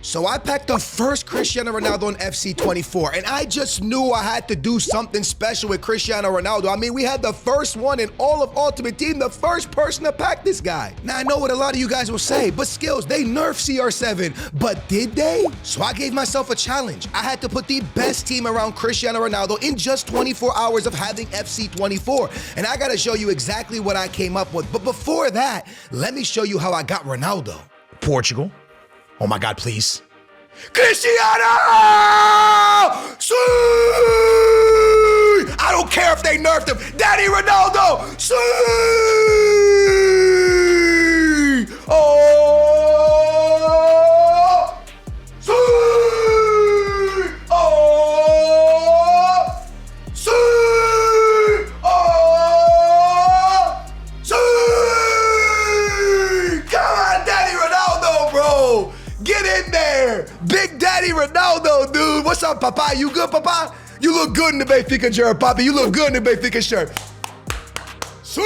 So I packed the first Cristiano Ronaldo on FC 24, and I just knew I had to do something special with Cristiano Ronaldo. I mean, we had the first one in all of Ultimate Team, the first person to pack this guy. Now, I know what a lot of you guys will say, but Skills, they nerfed CR7, but did they? So I gave myself a challenge. I had to put the best team around Cristiano Ronaldo in just 24 hours of having FC 24, and I gotta show you exactly what I came up with. But before that, let me show you how I got Ronaldo. Portugal. Oh my God, please. Cristiano! See! I don't care if they nerfed him. Daddy Ronaldo! See! Oh! See! Oh! See! Oh! See! Come on, Daddy Ronaldo, bro! Get in there! Big Daddy Ronaldo, dude. What's up, Papa? You good, Papa? You look good in the Benfica shirt, Papa. You look good in the Benfica shirt. Sweet!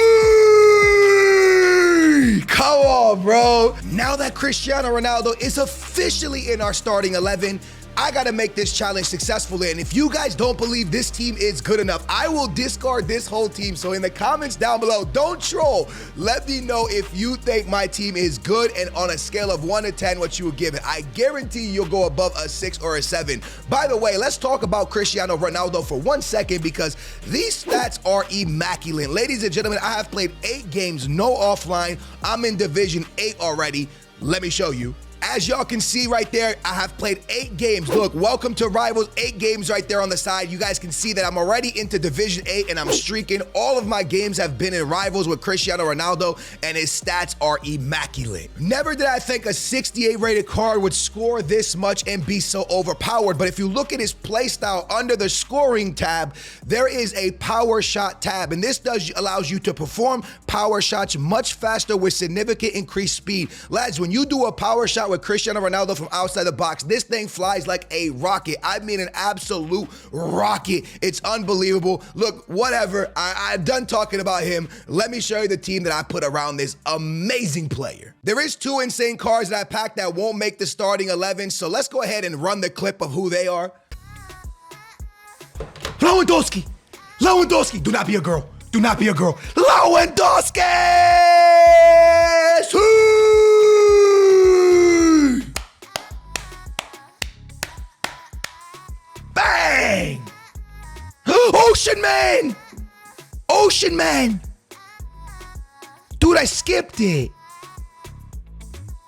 Come on, bro. Now that Cristiano Ronaldo is officially in our starting 11, I gotta make this challenge successfully, and if you guys don't believe this team is good enough, I will discard this whole team. So in the comments down below, don't troll. Let me know if you think my team is good, and on a scale of 1 to 10, what you would give it. I guarantee you'll go above a 6 or a 7. By the way, let's talk about Cristiano Ronaldo for 1 second, because these stats are immaculate. Ladies and gentlemen, I have played 8 games, no offline. I'm in Division 8 already. Let me show you. As y'all can see right there, I have played 8 games. Look, welcome to Rivals, 8 games right there on the side. You guys can see that I'm already into Division 8 and I'm streaking. All of my games have been in Rivals with Cristiano Ronaldo, and his stats are immaculate. Never did I think a 68 rated card would score this much and be so overpowered, but if you look at his playstyle under the scoring tab, there is a power shot tab, and this allows you to perform power shots much faster with significant increased speed. Lads, when you do a power shot with Cristiano Ronaldo from outside the box, this thing flies like a rocket. I mean an absolute rocket. It's unbelievable. Look, whatever, I'm done talking about him. Let me show you the team that I put around this amazing player. There is 2 insane cards that I packed that won't make the starting 11, so let's go ahead and run the clip of who they are. Lewandowski! Lewandowski! Do not be a girl. Do not be a girl. Lewandowski! Bang! Ocean Man! Ocean Man! Dude, I skipped it.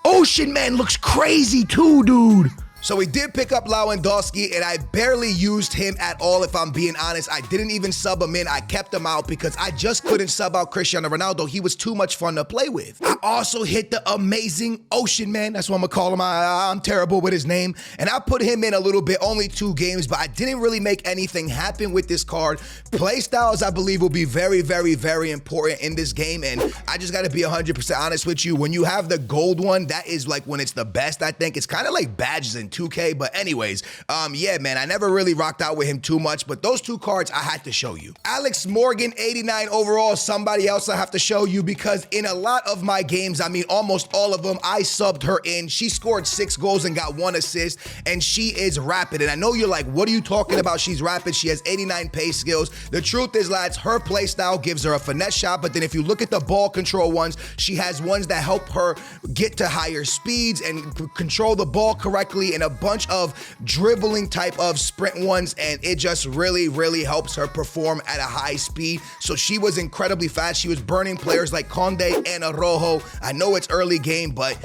Ocean Man looks crazy too, dude. So we did pick up Lewandowski, and I barely used him at all, if I'm being honest. I didn't even sub him in. I kept him out because I just couldn't sub out Cristiano Ronaldo. He was too much fun to play with. I also hit the amazing Ocean Man. That's what I'm gonna call him. I'm terrible with his name. And I put him in a little bit, only 2 games, but I didn't really make anything happen with this card. Play styles, I believe, will be very, very, very important in this game. And I just gotta be 100% honest with you. When you have the gold one, that is like when it's the best, I think. It's kind of like badges in 2K, but anyways, yeah, man, I never really rocked out with him too much, but those 2 cards I had to show you. Alex Morgan, 89 overall, somebody else I have to show you, because in a lot of my games, I mean almost all of them, I subbed her in. She scored 6 goals and got 1 assist, and she is rapid. And I know you're like, what are you talking about? She's rapid. She has 89 pace skills. The truth is, lads, her play style gives her a finesse shot, but then if you look at the ball control ones, she has ones that help her get to higher speeds and control the ball correctly, and a bunch of dribbling type of sprint ones, and it just really, really helps her perform at a high speed. So she was incredibly fast. She was burning players like Conde and Araujo. I know it's early game, but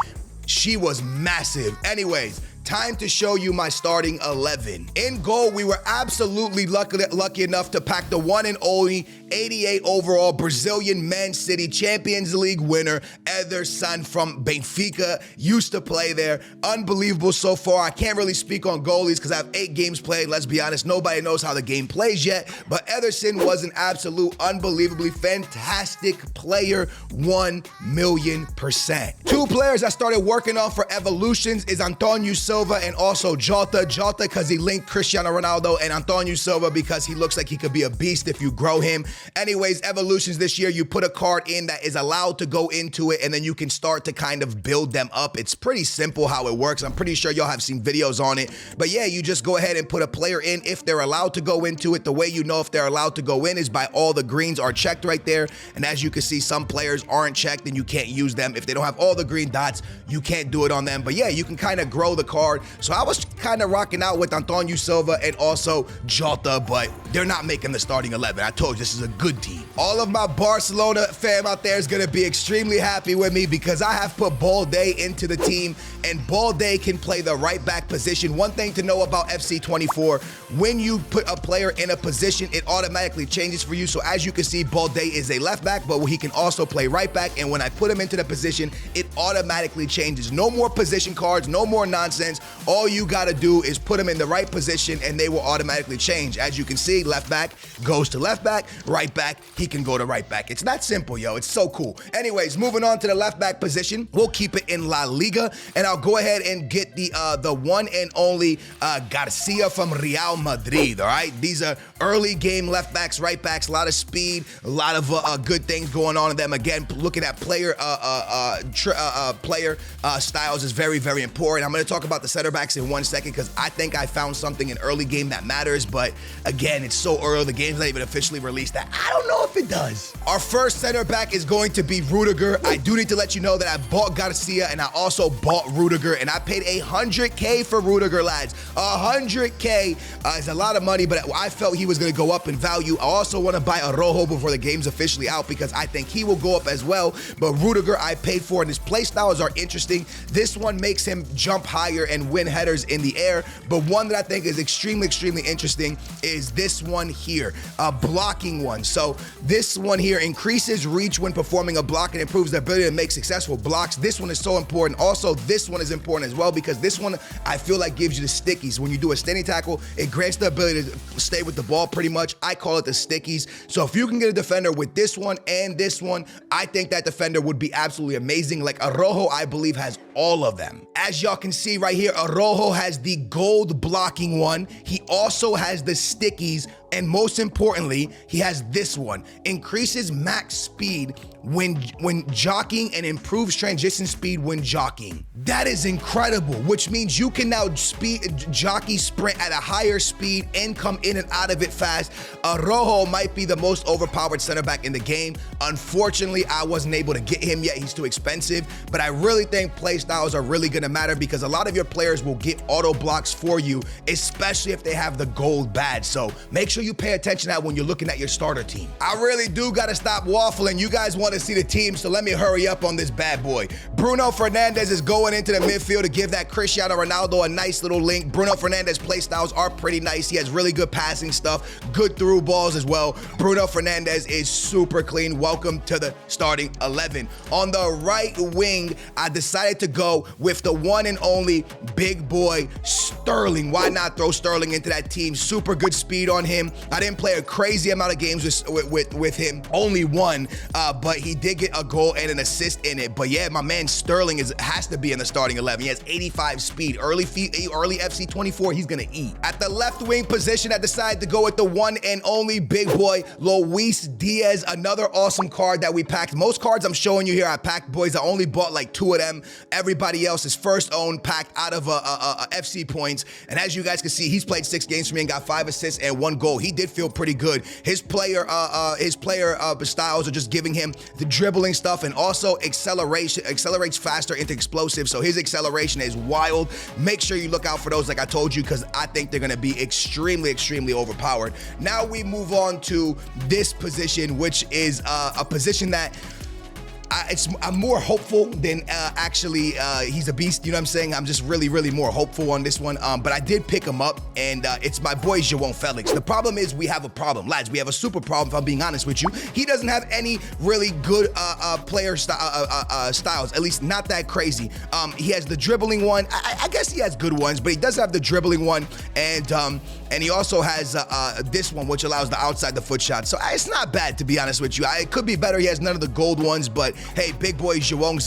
she was massive. Anyways, time to show you my starting 11. In goal, we were absolutely lucky enough to pack the one and only 88 overall Brazilian Man City Champions League winner, Ederson from Benfica. Used to play there. Unbelievable so far. I can't really speak on goalies because I have 8 games played. Let's be honest, nobody knows how the game plays yet, but Ederson was an absolute unbelievably fantastic player, 1,000,000%. 2 players I started working on for evolutions is Antonio Silva Silva and also Jota. Jota because he linked Cristiano Ronaldo, and Antonio Silva because he looks like he could be a beast if you grow him. Anyways, evolutions this year, you put a card in that is allowed to go into it, and then you can start to kind of build them up. It's pretty simple how it works. I'm pretty sure y'all have seen videos on it. But yeah, you just go ahead and put a player in if they're allowed to go into it. The way you know if they're allowed to go in is by all the greens are checked right there. And as you can see, some players aren't checked and you can't use them. If they don't have all the green dots, you can't do it on them. But yeah, you can kind of grow the card. So I was kind of rocking out with Antonio Silva and also Jota, but they're not making the starting 11. I told you this is a good team. All of my Barcelona fam out there is going to be extremely happy with me because I have put Balde into the team, and Balde can play the right back position. One thing to know about FC 24, when you put a player in a position, it automatically changes for you. So as you can see, Balde is a left back, but he can also play right back. And when I put him into the position, it automatically changes. No more position cards, no more nonsense. All you got to do is put him in the right position and they will automatically change. As you can see, left back goes to left back, right back, he can go to right back. It's that simple, yo. It's so cool. Anyways, moving on to the left back position, we'll keep it in La Liga, and I'll go ahead and get the one and only Garcia from Real Madrid, all right? These are early game left backs, right backs, a lot of speed, a lot of good things going on in them. Again, looking at player styles is very, very important. I'm going to talk about the center backs in 1 second because I think I found something in early game that matters, but again, it's so early. The game's not even officially released that I don't know if it does. Our first center back is going to be Rudiger. I do need to let you know that I bought Garcia and I also bought Rudiger, and I paid $100K for Rudiger, lads. $100K is a lot of money, but I felt he was going to go up in value. I also want to buy a Rojo before the game's officially out because I think he will go up as well, but Rudiger I paid for, and his play styles are interesting. This one makes him jump higher and win headers in the air, but one that I think is extremely, extremely interesting is this one here, a blocking one. So this one here increases reach when performing a block and improves the ability to make successful blocks. This one is so important. Also, this one is important as well because this one I feel like gives you the stickies. When you do a standing tackle, it grants the ability to stay with the ball pretty much. I call it the stickies. So if you can get a defender with this one and this one, I think that defender would be absolutely amazing. Like Araujo, I believe, has all of them. As y'all can see right here, Araujo has the gold blocking one. He also has the stickies, and most importantly, he has this one. Increases max speed when jockeying and improves transition speed when jockeying. That is incredible, which means you can now jockey sprint at a higher speed and come in and out of it fast. Araujo might be the most overpowered center back in the game. Unfortunately, I wasn't able to get him yet. He's too expensive, but I really think play styles are really gonna matter because a lot of your players will get auto blocks for you, especially if they have the gold badge. So make sure you pay attention to that when you're looking at your starter team. I really do gotta stop waffling. You guys want to see the team, so let me hurry up on this bad boy. Bruno Fernandes is going into the midfield to give that Cristiano Ronaldo a nice little link. Bruno Fernandes play styles are pretty nice. He has really good passing stuff, good through balls as well. Bruno Fernandes is super clean. Welcome to the starting 11. On the right wing, I decided to go with the one and only big boy Sterling. Why not throw Sterling into that team? Super good speed on him. I didn't play a crazy amount of games with him, only one, but he did get a goal and an assist in it. But yeah, my man Sterling has to be in the starting 11. He has 85 speed. Early FC 24, he's gonna eat. At the left wing position, I decided to go with the one and only big boy Luis Diaz, another awesome card that we packed. Most cards I'm showing you here, I packed, boys. I only bought like 2 of them. Everybody else is first owned, packed out of FC points. And as you guys can see, he's played 6 games for me and got 5 assists and 1 goal. He did feel pretty good. His player styles are just giving him the dribbling stuff, and also accelerates faster into explosive. So his acceleration is wild. Make sure you look out for those, like I told you, because I think they're going to be extremely, extremely overpowered. Now we move on to this position, which is a position that I'm more hopeful than actually he's a beast. You know what I'm saying? I'm just really, really more hopeful on this one. But I did pick him up, and it's my boy João Felix. The problem is we have a problem, lads. We have a super problem, if I'm being honest with you. He doesn't have any really good player styles, at least not that crazy. He has the dribbling one. I guess he has good ones, but he does have the dribbling one, and And he also has this one, which allows the outside the foot shot. So it's not bad, to be honest with you. It could be better. He has none of the gold ones, but hey, big boy Zhuang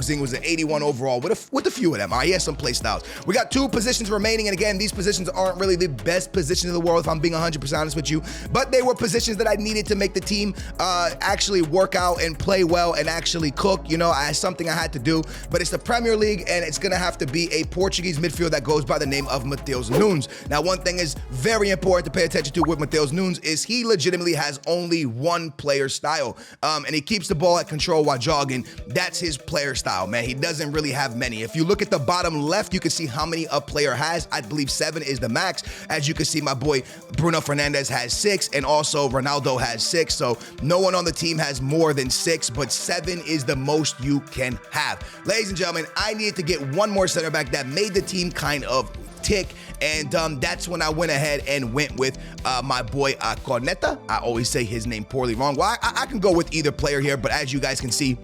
Zing was an 81 overall with a few of them. All right, he has some play styles. We got 2 positions remaining, and again, these positions aren't really the best positions in the world, if I'm being 100% honest with you, but they were positions that I needed to make the team actually work out and play well and actually cook. You know, something I had to do, but it's the Premier League, and it's gonna have to be a Portuguese midfielder that goes by the name of Matheus Nunes. Now, one thing is very important to pay attention to with Matheus Nunes is he legitimately has only one player style, and he keeps the ball at control while jogging. That's his player style, man. He doesn't really have many. If you look at the bottom left, you can see how many a player has. I believe 7 is the max. As you can see, my boy Bruno Fernandes has 6, and also Ronaldo has 6. So no one on the team has more than 6, but 7 is the most you can have. Ladies and gentlemen, I needed to get one more center back that made the team kind of tick, and that's when I went ahead and went with my boy Corneta. I always say his name poorly wrong. Well, I can go with either player here, but as you guys can see,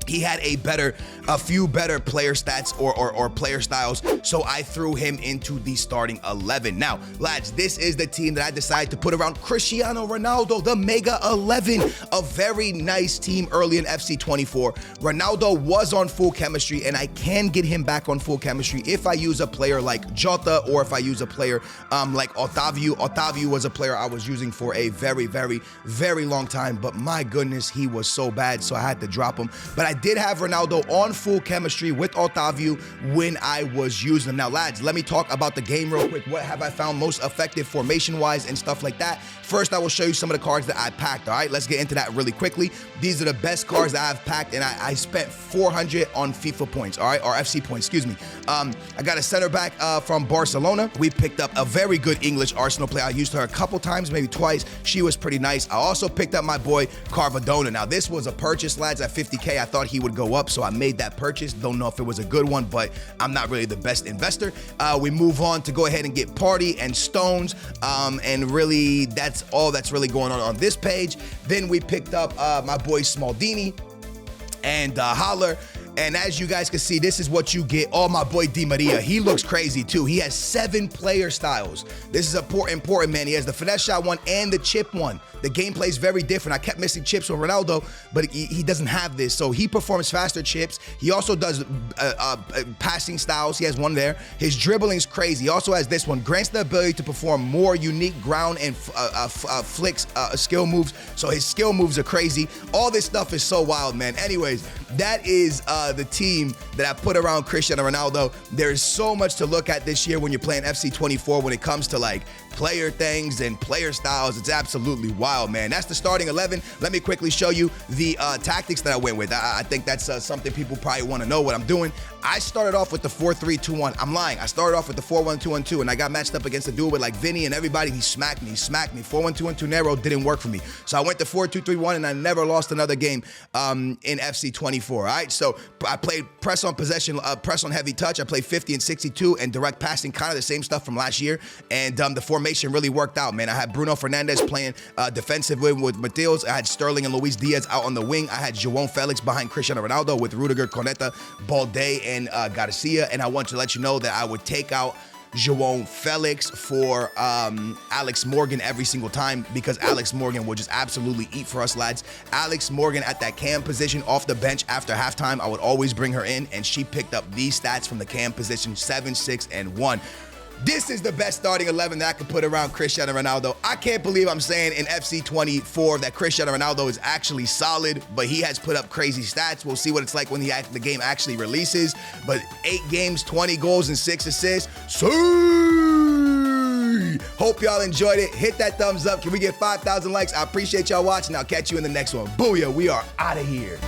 he had a few better player stats or player styles, so I threw him into the starting 11. Now, lads, this is the team that I decided to put around Cristiano Ronaldo, the Mega 11, a very nice team early in FC 24. Ronaldo was on full chemistry, and I can get him back on full chemistry if I use a player like Jota or if I use a player like Otavio. Otavio was a player I was using for a very, very, very long time, but my goodness, he was so bad, so I had to drop him. But I did have Ronaldo on full chemistry with Otavio when I was using him. Now, lads, let me talk about the game real quick. What have I found most effective formation-wise and stuff like that? First, I will show you some of the cards that I packed, all right? Let's get into that really quickly. These are the best cards that I've packed, and I spent 400 on FIFA points, all right? Or FC points, excuse me. I got a center back from Barcelona. We picked up a very good English Arsenal player. I used her a couple times, maybe twice. She was pretty nice. I also picked up my boy Carvadona. Now, this was a purchase, lads, at 50K. I thought he would go up, so I made that purchase. Don't know if it was a good one, but I'm not really the best investor. We move on to go ahead and get Party and Stones, and really that's all that's really going on this page. Then we picked up my boy Smaldini and Holler. And as you guys can see, this is what you get. Oh, my boy Di Maria, he looks crazy too. He has 7 player styles. This is important, man. He has the finesse shot one and the chip one. The gameplay is very different. I kept missing chips with Ronaldo, but he doesn't have this. So he performs faster chips. He also does passing styles. He has one there. His dribbling's crazy. He also has this one. Grants the ability to perform more unique ground and flicks skill moves. So his skill moves are crazy. All this stuff is so wild, man. Anyways, that is the team that I put around Cristiano Ronaldo. There's so much to look at this year when you're playing FC 24 when it comes to like player things and player styles. It's absolutely wild, man. That's the starting 11. Let me quickly show you the tactics that I went with. I think that's something people probably want to know what I'm doing. I started off with the 4-3-2-1. I'm lying. I started off with the 4-1-2-1-2, and I got matched up against a dude with like Vinny and everybody. He smacked me. 4-1-2-1-2 narrow didn't work for me. So I went to 4-2-3-1, and I never lost another game in FC 24. All right. So I played press on possession, press on heavy touch. I played 50 and 62 and direct passing, kind of the same stuff from last year. And the formation really worked out, man. I had Bruno Fernandes playing defensive with Mateos. I had Sterling and Luis Diaz out on the wing. I had João Felix behind Cristiano Ronaldo with Rudiger, Corneta, Balde, and Garcia. And I want to let you know that I would take out João Felix for Alex Morgan every single time, because Alex Morgan will just absolutely eat for us, lads. Alex Morgan at that cam position off the bench after halftime, I would always bring her in, and she picked up these stats from the cam position: 7, 6, and 1. This is the best starting 11 that I could put around Cristiano Ronaldo. I can't believe I'm saying in FC 24 that Cristiano Ronaldo is actually solid, but he has put up crazy stats. We'll see what it's like when the game actually releases. But 8 games, 20 goals, and 6 assists. See! Hope y'all enjoyed it. Hit that thumbs up. Can we get 5,000 likes? I appreciate y'all watching. I'll catch you in the next one. Booyah, we are out of here.